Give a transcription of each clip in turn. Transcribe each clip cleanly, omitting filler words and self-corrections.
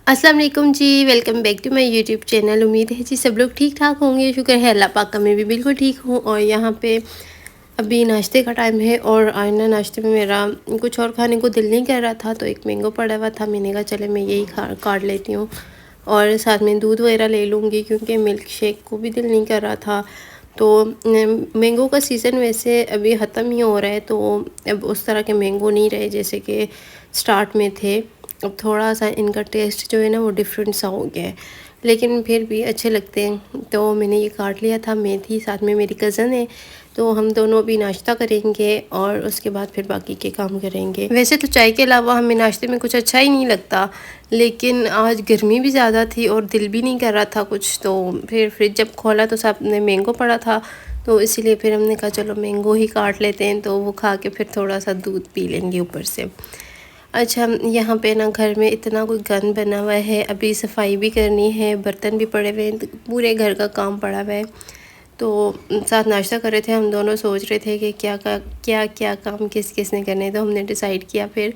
अस्सलाम वालेकुम जी, welcome back to my YouTube channel. उम्मीद है जी सब लोग ठीक ठाक होंगे। शुक्र है अल्लाह पाक का, मैं भी बिल्कुल ठीक हूँ। और यहाँ पे अभी नाश्ते का टाइम है और आज ना नाश्ते में मेरा कुछ और खाने को दिल नहीं कर रहा था, तो एक मैंगो पड़ा हुआ था। मैंने कहा चले मैं यही खा काट लेती हूँ और साथ में दूध वगैरह ले लूँगी, क्योंकि मिल्क शेक को भी दिल नहीं कर रहा था। तो मैंगो का सीज़न वैसे अभी ख़त्म ही हो रहा है, तो अब उस तरह के मैंगो नहीं रहे जैसे कि स्टार्ट में थे। अब थोड़ा सा इनका टेस्ट जो है ना वो डिफरेंट सा हो गया है, लेकिन फिर भी अच्छे लगते हैं। तो मैंने ये काट लिया था। मैं थी साथ में, मेरी कज़न है, तो हम दोनों अभी नाश्ता करेंगे और उसके बाद फिर बाकी के काम करेंगे। वैसे तो चाय के अलावा हमें नाश्ते में कुछ अच्छा ही नहीं लगता, लेकिन आज गर्मी भी ज़्यादा थी और दिल भी नहीं कर रहा था कुछ। तो फिर फ्रिज जब खोला तो सामने मैंगो पड़ा था, तो इसीलिए फिर हमने कहा चलो मैंगो ही काट लेते हैं, तो वो खा के फिर थोड़ा सा दूध पी लेंगे ऊपर से। अच्छा, यहाँ पे ना घर में इतना कोई गंद बना हुआ है, अभी सफाई भी करनी है, बर्तन भी पड़े हुए हैं, तो पूरे घर का काम पड़ा हुआ है। तो साथ नाश्ता कर रहे थे, हम दोनों सोच रहे थे कि क्या क्या काम किस किस ने करने, तो हमने डिसाइड किया फिर।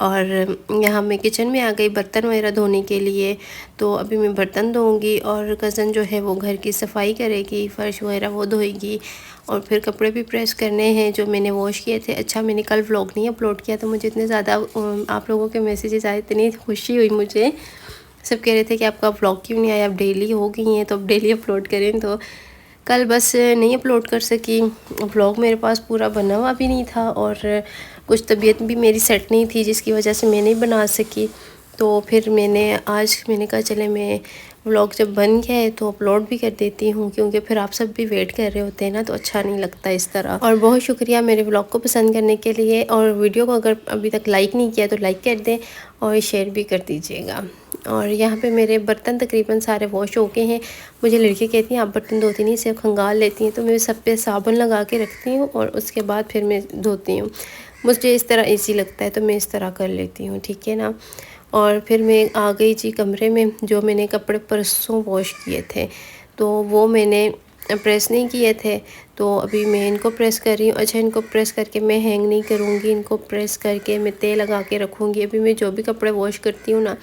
और यहाँ मैं किचन में आ गई बर्तन वगैरह धोने के लिए। तो अभी मैं बर्तन धोऊंगी और कज़न जो है वो घर की सफाई करेगी, फ़र्श वगैरह वो धोएगी, और फिर कपड़े भी प्रेस करने हैं जो मैंने वॉश किए थे। अच्छा, मैंने कल व्लॉग नहीं अपलोड किया, तो मुझे इतने ज़्यादा आप लोगों के मैसेजेस आए, इतनी खुशी हुई मुझे। सब कह रहे थे कि आपका व्लॉग क्यों नहीं आया, अब डेली हो गई हैं तो अब डेली अपलोड करें। तो कल बस नहीं अपलोड कर सकी। व्लॉग मेरे पास पूरा बना हुआ भी नहीं था और कुछ तबीयत भी मेरी सेट नहीं थी, जिसकी वजह से मैं नहीं बना सकी। तो फिर मैंने कहा चले मैं व्लॉग जब बन गया है तो अपलोड भी कर देती हूँ, क्योंकि फिर आप सब भी वेट कर रहे होते हैं ना, तो अच्छा नहीं लगता इस तरह। और बहुत शुक्रिया मेरे व्लॉग को पसंद करने के लिए, और वीडियो को अगर अभी तक लाइक नहीं किया तो लाइक कर दें और शेयर भी कर दीजिएगा। और यहाँ पे मेरे बर्तन तकरीबन सारे वॉश हो गए हैं। मुझे लड़की कहती हैं आप बर्तन धोती नहीं, सिर्फ खंगाल लेती हैं, तो मैं सब पे साबुन लगा के रखती हूँ और उसके बाद फिर मैं धोती हूँ। मुझे इस तरह ईजी लगता है, तो मैं इस तरह कर लेती हूँ, ठीक है ना। और फिर मैं आ गई जी कमरे में। जो मैंने कपड़े परसों वॉश किए थे, तो वो मैंने प्रेस नहीं किए थे, तो अभी मैं इनको प्रेस कर रही हूँ। अच्छा, इनको प्रेस करके मैं हैंग नहीं करूँगी, इनको प्रेस करके मैं तेल लगा के रखूँगी। अभी मैं जो भी कपड़े वॉश करती हूँ ना,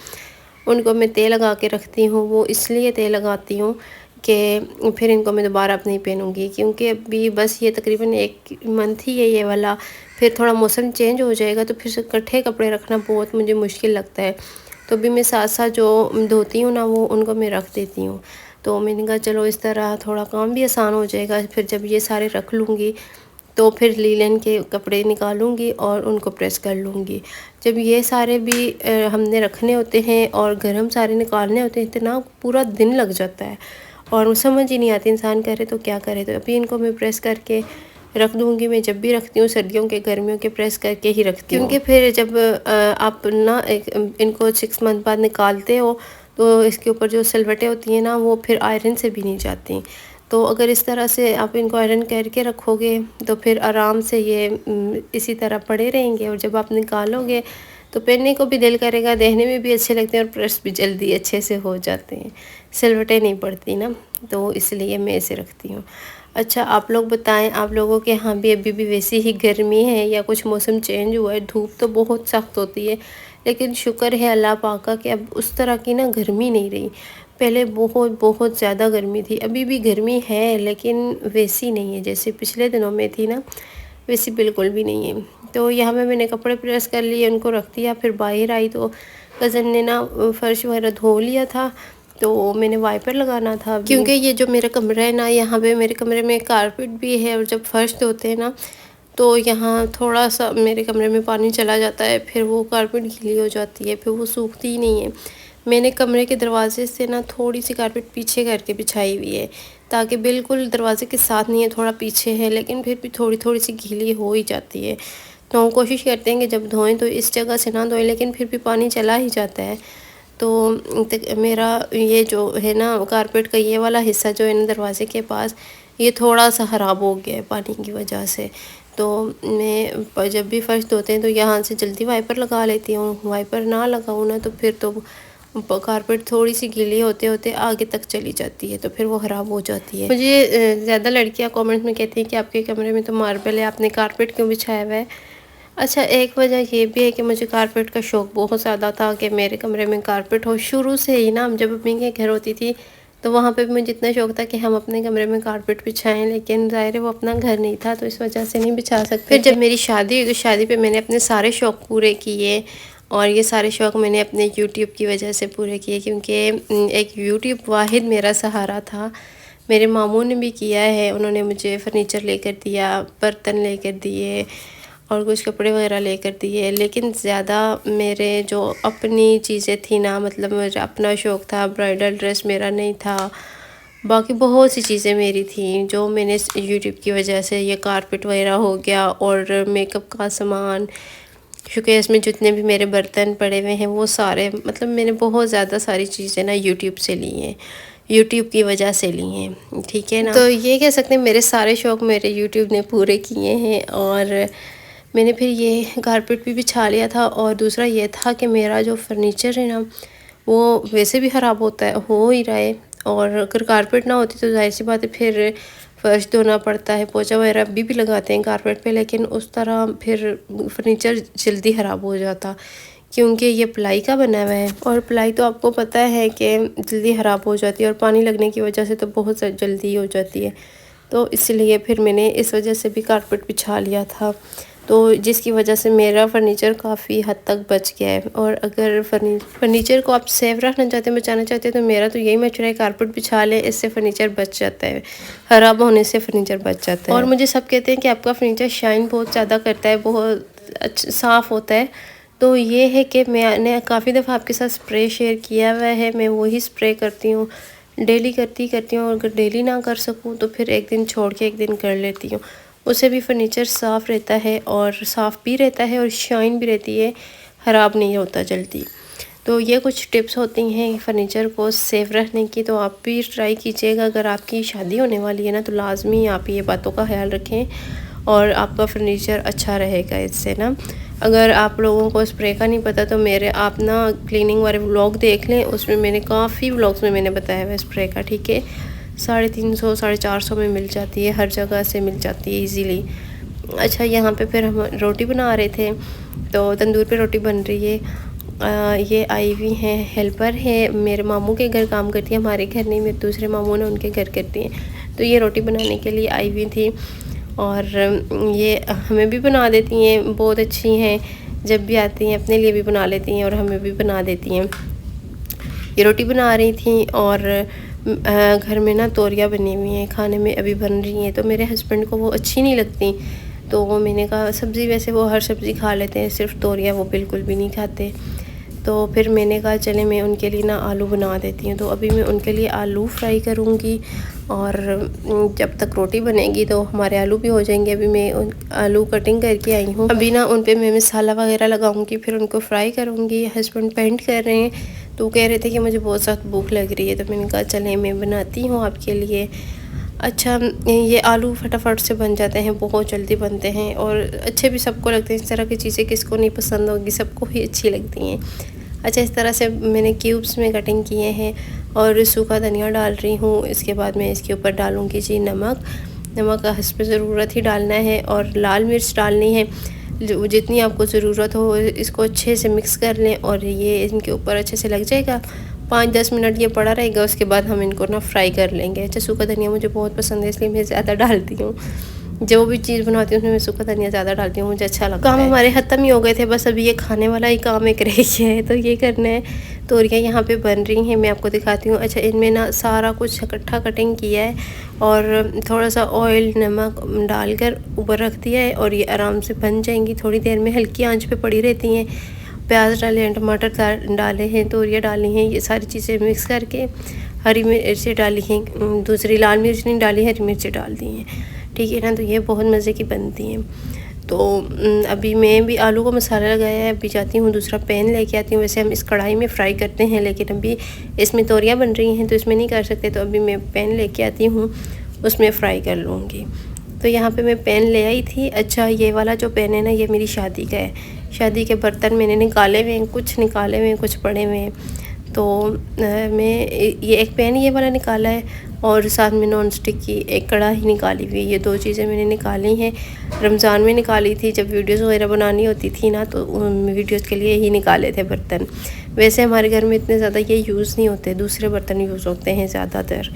उनको मैं तेल लगा के रखती हूँ। वो इसलिए तेल लगाती हूँ कि फिर इनको मैं दोबारा अब नहीं पहनूँगी, क्योंकि अभी बस ये तकरीबन 1 मंथ ही है ये वाला। फिर थोड़ा मौसम चेंज हो जाएगा तो फिर इकट्ठे कपड़े रखना बहुत मुझे मुश्किल लगता है। तो अभी मैं साथ साथ जो धोती हूँ ना, वो उनको मैं रख देती हूँ। तो मैंने कहा चलो इस तरह थोड़ा काम भी आसान हो जाएगा। फिर जब ये सारे रख लूँगी तो फिर लीलन के कपड़े निकालूंगी और उनको प्रेस कर लूँगी। जब ये सारे भी हमने रखने होते हैं और गर्म सारे निकालने होते हैं, इतना पूरा दिन लग जाता है और समझ ही नहीं आती इंसान करे तो क्या करे। तो अभी इनको मैं प्रेस करके रख दूँगी। मैं जब भी रखती हूँ सर्दियों के गर्मियों के प्रेस करके ही रखती हूँ, क्योंकि फिर जब आप ना इनको 6 मंथ बाद निकालते हो तो इसके ऊपर जो सिलवटें होती हैं ना, वो फिर आयरन से भी नहीं जाती। तो अगर इस तरह से आप इनको आयरन करके रखोगे तो फिर आराम से ये इसी तरह पड़े रहेंगे, और जब आप निकालोगे तो पहनने को भी दिल करेगा, देखने में भी अच्छे लगते हैं और प्रेस भी जल्दी अच्छे से हो जाते हैं, सिलवटें नहीं पड़ती ना, तो इसलिए मैं इसे रखती हूँ। अच्छा, आप लोग बताएं, आप लोगों के यहाँ भी अभी भी वैसी ही गर्मी है या कुछ मौसम चेंज हुआ है? धूप तो बहुत सख्त होती है, लेकिन शुक्र है अल्लाह पाक का कि अब उस तरह की ना गर्मी नहीं रही। पहले बहुत बहुत ज़्यादा गर्मी थी, अभी भी गर्मी है लेकिन वैसी नहीं है जैसे पिछले दिनों में थी ना, वैसी बिल्कुल भी नहीं है। तो यहाँ पे मैंने कपड़े प्रेस कर लिए, उनको रख दिया। फिर बाहर आई तो कज़न ने ना फ़र्श वगैरह धो लिया था, तो मैंने वाइपर लगाना था क्योंकि ये जो मेरा कमरा है ना, यहाँ पे मेरे कमरे में कारपेट भी है, और जब फर्श धोते हैं ना तो यहाँ थोड़ा सा मेरे कमरे में पानी चला जाता है, फिर वो कारपेट गीली हो जाती है, फिर वो सूखती ही नहीं है। मैंने कमरे के दरवाजे से ना थोड़ी सी कारपेट पीछे करके बिछाई हुई है, ताकि बिल्कुल दरवाजे के साथ नहीं है, थोड़ा पीछे है, लेकिन फिर भी थोड़ी थोड़ी सी गीली हो ही जाती है। तो हम कोशिश करते हैं कि जब धोएं तो इस जगह से ना धोएं, लेकिन फिर भी पानी चला ही जाता है। तो मेरा ये जो है ना कारपेट का ये वाला हिस्सा जो है ना दरवाजे के पास, ये थोड़ा सा ख़राब हो गया है पानी की वजह से। तो मैं जब भी फर्श धोते हैं तो यहाँ से जल्दी वाइपर लगा लेती हूँ। वाइपर ना लगाऊँ ना तो फिर तो कारपेट थोड़ी सी गीली होते होते आगे तक चली जाती है, तो फिर वो ख़राब हो जाती है। मुझे ज़्यादा लड़कियाँ कमेंट में कहती हैं कि आपके कमरे में तो मार्बल है, आपने कारपेट क्यों बिछाया हुआ है? अच्छा, एक वजह ये भी है कि मुझे कारपेट का शौक़ बहुत ज़्यादा था कि मेरे कमरे में कारपेट हो। शुरू से ही ना, हम जब मम्मी के घर होती थी तो वहाँ पे भी मुझे इतना शौक़ था कि हम अपने कमरे में कारपेट बिछाएँ, लेकिन ज़ाहिर है वो अपना घर नहीं था तो इस वजह से नहीं बिछा सकते। फिर जब मेरी शादी हुई तो शादी पे मैंने अपने सारे शौक़ पूरे किए, और ये सारे शौक़ मैंने अपने यूट्यूब की वजह से पूरे किए, क्योंकि एक यूट्यूब वाहिद मेरा सहारा था। मेरे मामू ने भी किया है, उन्होंने मुझे फ़र्नीचर लेकर दिया, बर्तन लेकर दिए और कुछ कपड़े वगैरह लेकर दिए, लेकिन ज़्यादा मेरे जो अपनी चीज़ें थी ना, मतलब मेरा अपना शौक़ था, ब्राइडल ड्रेस मेरा नहीं था, बाकी बहुत सी चीज़ें मेरी थी जो मैंने यूट्यूब की वजह से, ये कारपेट वगैरह हो गया और मेकअप का सामान, शोकेस में जितने भी मेरे बर्तन पड़े हुए हैं वो सारे, मतलब मैंने बहुत ज़्यादा सारी चीज़ें ना यूट्यूब से ली हैं, यूट्यूब की वजह से ली हैं, ठीक है ना। तो ये कह सकते हैं मेरे सारे शौक़ मेरे यूट्यूब ने पूरे किए हैं। और मैंने फिर ये कारपेट भी बिछा लिया था, और दूसरा ये था कि मेरा जो फर्नीचर है ना वो वैसे भी ख़राब होता है, हो ही रहा है, और अगर कारपेट ना होती तो ज़ाहिर सी बात है फिर फ़र्श धोना पड़ता है, पोछा वगैरह अभी भी लगाते हैं कारपेट पे, लेकिन उस तरह फिर फर्नीचर जल्दी ख़राब हो जाता, क्योंकि ये प्लाई का बना हुआ है, और प्लाई तो आपको पता है कि जल्दी ख़राब हो जाती है, और पानी लगने की वजह से तो बहुत जल्दी हो जाती है। तो इसलिए फिर मैंने इस वजह से भी कारपेट बिछा लिया था, तो जिसकी वजह से मेरा फ़र्नीचर काफ़ी हद तक बच गया है। और अगर फर्नीचर को आप सेफ रखना चाहते हैं, बचाना चाहते हैं, तो मेरा तो यही मशवरा है, कारपेट बिछा लें, इससे फ़र्नीचर बच जाता है, ख़राब होने से फ़र्नीचर बच जाता है। और मुझे सब कहते हैं कि आपका फ़र्नीचर शाइन बहुत ज़्यादा करता है, बहुत अच्छा साफ़ होता है। तो ये है कि मैंने काफ़ी दफ़ा आपके साथ स्प्रे शेयर किया हुआ है, मैं वही स्प्रे करती हूँ, डेली करती हूँ, और अगर डेली ना कर सकूँ तो फिर एक दिन छोड़ के एक दिन कर लेती हूँ, उससे भी फ़र्नीचर साफ़ रहता है, और साफ़ भी रहता है, और शाइन भी रहती है, ख़राब नहीं होता जल्दी। तो ये कुछ टिप्स होती हैं फ़र्नीचर को सेफ़ रखने की, तो आप भी ट्राई कीजिएगा। अगर आपकी शादी होने वाली है ना, तो लाज़मी आप ये बातों का ख्याल रखें, और आपका फ़र्नीचर अच्छा रहेगा इससे ना। अगर आप लोगों को स्प्रे का नहीं पता तो मेरे आप ना क्लीनिंग वाले व्लॉग देख लें, उसमें मैंने काफ़ी व्लॉग्स में मैंने बताया हुआ स्प्रे का, ठीक है। 350 450 में मिल जाती है, हर जगह से मिल जाती है ईज़िली। अच्छा, यहाँ पे फिर हम रोटी बना रहे थे, तो तंदूर पे रोटी बन रही है। ये आई हुई हैं, हेल्पर है, मेरे मामू के घर काम करती है, हमारे घर नहीं, मेरे दूसरे मामू ने उनके घर करती हैं, तो ये रोटी बनाने के लिए आई हुई थी, और ये हमें भी बना देती हैं, बहुत अच्छी हैं, जब भी आती हैं अपने लिए भी बना लेती हैं और हमें भी बना देती हैं। ये रोटी बना रही थी, और घर में ना तोरियाँ बनी हुई हैं, खाने में अभी बन रही हैं, तो मेरे हस्बैंड को वो अच्छी नहीं लगती, तो वो मैंने कहा सब्ज़ी, वैसे वो हर सब्ज़ी खा लेते हैं, सिर्फ तोरियाँ वो बिल्कुल भी नहीं खाते। तो फिर मैंने कहा चले मैं उनके लिए ना आलू बना देती हूँ, तो अभी मैं उनके लिए आलू फ्राई करूँगी, और जब तक रोटी बनेगी तो हमारे आलू भी हो जाएंगे। अभी मैं आलू कटिंग करके आई हूँ, अभी ना उन पे मैं मसाला वगैरह लगाऊंगी, फिर उनको फ्राई करूँगी। हस्बैंड पेंट कर रहे हैं, तो कह रहे थे कि मुझे बहुत सख्त भूख लग रही है, तो मैंने कहा चलें मैं बनाती हूँ आपके लिए। अच्छा, ये आलू फटाफट से बन जाते हैं, बहुत जल्दी बनते हैं, और अच्छे भी सबको लगते हैं। इस तरह की चीज़ें किसको नहीं पसंद होगी, सबको ही अच्छी लगती हैं। अच्छा, इस तरह से मैंने क्यूब्स में कटिंग किए हैं, और सूखा धनिया डाल रही हूँ। इसके बाद मैं इसके ऊपर डालूँगी जी नमक हस्ब ज़रूरत ही डालना है, और लाल मिर्च डालनी है जितनी आपको ज़रूरत हो। इसको अच्छे से मिक्स कर लें, और ये इनके ऊपर अच्छे से लग जाएगा। 5-10 मिनट ये पड़ा रहेगा, उसके बाद हम इनको ना फ्राई कर लेंगे। अच्छा, सूखा धनिया मुझे बहुत पसंद है, इसलिए मैं ज़्यादा डालती हूँ, जो भी चीज़ बनाती हूँ उसमें मैं सूखा धनिया ज़्यादा डालती हूँ, मुझे अच्छा लगता है। काम हमारे ख़त्म ही हो गए थे, बस अभी ये खाने वाला ही काम एक रह गया है, तो ये करना है। तोरियाँ यहाँ पे बन रही हैं, मैं आपको दिखाती हूँ। अच्छा, इनमें ना सारा कुछ इकट्ठा कटिंग किया है, और थोड़ा सा ऑयल नमक डालकर ऊपर रख दिया है, और ये आराम से बन जाएंगी थोड़ी देर में, हल्की आंच पे पड़ी रहती हैं। प्याज डाले हैं, टमाटर डाले हैं, तोरियाँ डाली हैं, ये सारी चीज़ें मिक्स करके हरी मिर्ची डाली हैं, दूसरी लाल मिर्च नहीं डाली, हरी मिर्ची डाल दी हैं, ठीक है ना। तो ये बहुत मज़े की बनती हैं। तो अभी मैं भी आलू को मसाला लगाया है, अभी जाती हूँ दूसरा पैन लेके आती हूँ। वैसे हम इस कढ़ाई में फ्राई करते हैं, लेकिन अभी इसमें तोरियाँ बन रही हैं तो इसमें नहीं कर सकते, तो अभी मैं पैन लेके आती हूँ, उसमें फ्राई कर लूँगी। तो यहाँ पे मैं पैन ले आई थी। अच्छा, ये वाला जो पैन है ना, ये मेरी शादी का है। शादी के बर्तन मैंने निकाले हुए हैं, कुछ निकाले हुए हैं, कुछ पड़े हुए हैं। तो मैं ये एक पैन ये वाला निकाला है और साथ में नॉन स्टिक की एक कढ़ाई निकाली हुई। ये 2 चीज़ें मैंने निकाली हैं। रमज़ान में निकाली थी, जब वीडियोज़ वगैरह बनानी होती थी ना, तो वीडियोज़ के लिए ही निकाले थे बर्तन। वैसे हमारे घर में इतने ज़्यादा ये यूज़ नहीं होते, दूसरे बर्तन यूज़ होते हैं ज़्यादातर।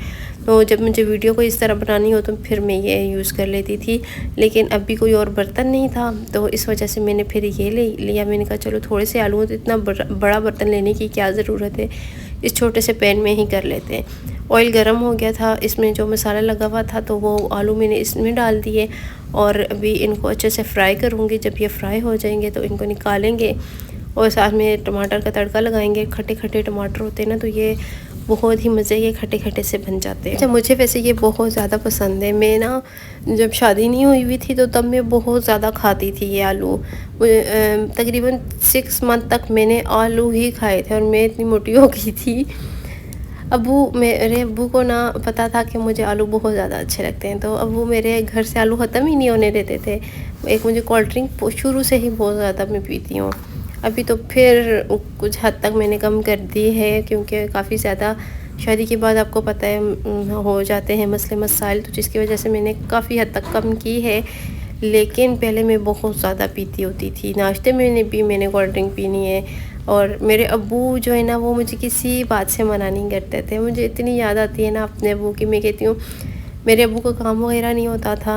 तो जब मुझे वीडियो को इस तरह बनानी हो तो फिर मैं ये यूज़ कर लेती थी, लेकिन अभी कोई और बर्तन नहीं था, तो इस वजह से मैंने फिर ये ले लिया। मैंने कहा चलो थोड़े से आलू हैं तो इतना बड़ा बर्तन लेने की क्या ज़रूरत है, इस छोटे से पैन में ही कर लेते हैं। ऑयल गरम हो गया था, इसमें जो मसाला लगा हुआ था तो वो आलू मैंने इसमें डाल दिए और अभी इनको अच्छे से फ्राई करूँगी। जब ये फ्राई हो जाएंगे तो इनको निकालेंगे और साथ में टमाटर का तड़का लगाएंगे। खट्टे खट्टे टमाटर होते हैं ना, तो ये बहुत ही मज़े के खट्टे खट्टे से बन जाते हैं। अच्छा, मुझे वैसे ये बहुत ज़्यादा पसंद है। मैं ना जब शादी नहीं हुई हुई थी तो तब मैं बहुत ज़्यादा खाती थी ये आलू। तकरीबन 6 मंथ तक मैंने आलू ही खाए थे और मैं इतनी मोटी हो गई थी। मेरे अब्बू को ना पता था कि मुझे आलू बहुत ज़्यादा अच्छे लगते हैं, तो अब्बू मेरे घर से आलू ख़त्म ही नहीं होने देते थे। एक मुझे कोल्ड ड्रिंक शुरू से ही बहुत ज़्यादा मैं पीती हूँ। अभी तो फिर कुछ हद तक मैंने कम कर दी है, क्योंकि काफ़ी ज़्यादा शादी के बाद आपको पता है हो जाते हैं मसले मसाइल, तो जिसकी वजह से मैंने काफ़ी हद तक कम की है। लेकिन पहले मैं बहुत ज़्यादा पीती होती थी। नाश्ते में भी मैंने कोल्ड ड्रिंक पीनी है। और मेरे अब्बू जो है ना, वो मुझे किसी बात से मना नहीं करते थे। मुझे इतनी याद आती है ना अपने अब्बू की। मैं कहती हूँ मेरे अब्बू का काम वगैरह नहीं होता था,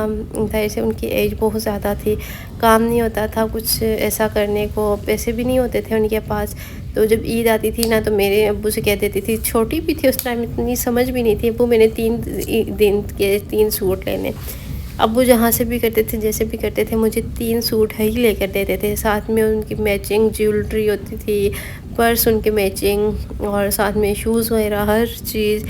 ऐसे उनकी एज बहुत ज़्यादा थी, काम नहीं होता था कुछ ऐसा करने को, पैसे भी नहीं होते थे उनके पास। तो जब ईद आती थी ना, तो मेरे अब्बू से कह देती थी, छोटी भी थी उस टाइम, इतनी समझ भी नहीं थी, अब्बू मैंने 3 दिन के 3 सूट लेने। अब्बू जहाँ से भी करते थे, जैसे भी करते थे, मुझे 3 सूट ही लेकर देते थे। साथ में उनकी मैचिंग ज्वेलरी होती थी, पर्स उनके मैचिंग, और साथ में शूज़ वगैरह हर चीज़।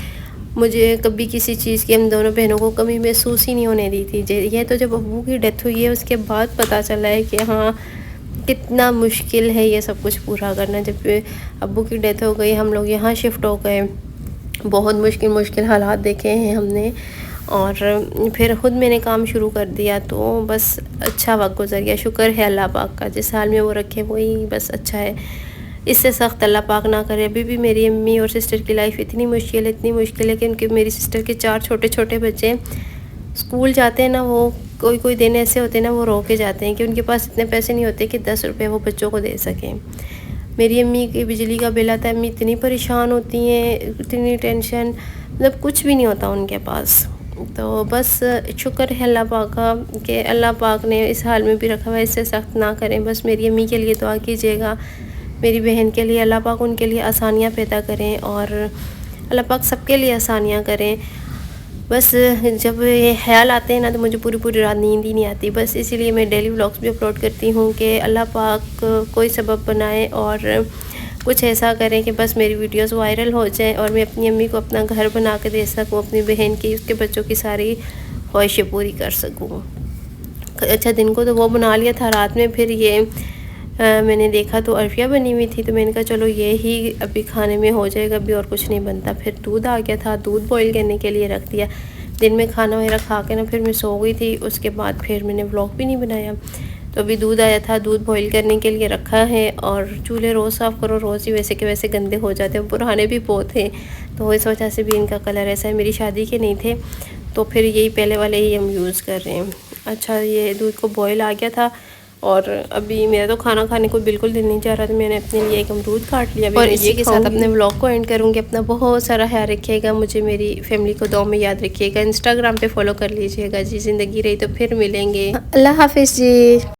मुझे कभी किसी चीज़ की हम दोनों बहनों को कमी महसूस ही नहीं होने दी थी। ये तो जब अब्बू की डेथ हुई है उसके बाद पता चला है कि हाँ, कितना मुश्किल है ये सब कुछ पूरा करना। जब अब्बू की डेथ हो गई, हम लोग यहाँ शिफ्ट हो गए, बहुत मुश्किल हालात देखे हैं हमने, और फिर ख़ुद मैंने काम शुरू कर दिया। तो बस अच्छा वक्त गुजर गया। शुक्र है अल्लाह पाक का, जिस हाल में वो रखे वही बस अच्छा है। इससे सख्त अल्लाह पाक ना करे। अभी भी मेरी अम्मी और सिस्टर की लाइफ इतनी मुश्किल है कि उनके मेरी सिस्टर के 4 छोटे छोटे बच्चे स्कूल जाते हैं ना, वो कोई दिन ऐसे होते हैं ना, वो रो के जाते हैं कि उनके पास इतने पैसे नहीं होते कि 10 रुपये वो बच्चों को दे सकें। मेरी अम्मी की बिजली का बिल आता है, अम्मी इतनी परेशान होती हैं, इतनी टेंशन, मतलब कुछ भी नहीं होता उनके पास। तो बस शुक्र है अल्लाह पाक का कि अल्लाह पाक ने इस हाल में भी रखा हुआ है, इससे सख्त ना करें। बस मेरी अम्मी के लिए दुआ कीजिएगा, मेरी बहन के लिए, अल्लाह पाक उनके लिए आसानियाँ पैदा करें और अल्लाह पाक सबके लिए आसानियाँ करें। बस जब ये ख्याल आते हैं ना, तो मुझे पूरी रात नींद ही नहीं आती। बस इसीलिए मैं डेली व्लॉग्स भी अपलोड करती हूँ कि अल्लाह पाक कोई सबब बनाए और कुछ ऐसा करें कि बस मेरी वीडियोस वायरल हो जाएं और मैं अपनी अम्मी को अपना घर बना के दे सकूं, अपनी बहन की, उसके बच्चों की सारी ख्वाहिशें पूरी कर सकूं। अच्छा, दिन को तो वो बना लिया था, रात में फिर ये मैंने देखा तो अरफिया बनी हुई थी, तो मैंने कहा चलो ये ही अभी खाने में हो जाएगा, अभी और कुछ नहीं बनता। फिर दूध आ गया था, दूध बॉईल करने के लिए रख दिया। दिन में खाना वगैरह खा के ना फिर मैं सो गई थी। उसके बाद फिर मैंने व्लॉग भी नहीं बनाया। तो अभी दूध आया था, दूध बॉईल करने के लिए रखा है। और चूल्हे रोज़ साफ़ करो, रोज़ ही वैसे के वैसे गंदे हो जाते हैं, पुराने भी बहुत हैं, तो इस वजह से भी इनका कलर ऐसा है। मेरी शादी के नहीं थे, तो फिर यही पहले वाले ही हम यूज़ कर रहे हैं। अच्छा, ये दूध को बॉयल आ गया था और अभी मेरा तो खाना खाने को बिल्कुल दिल नहीं चाह रहा था। मैंने अपने लिए एक अमरूद काट लिया और इसी के साथ अपने व्लॉग को एंड करूँगी। अपना बहुत सारा ख्याल रखिएगा, मुझे मेरी फैमिली को दुआ में याद रखिएगा। इंस्टाग्राम पे फॉलो कर लीजिएगा जी। ज़िंदगी रही तो फिर मिलेंगे। अल्लाह हाफिज़ जी।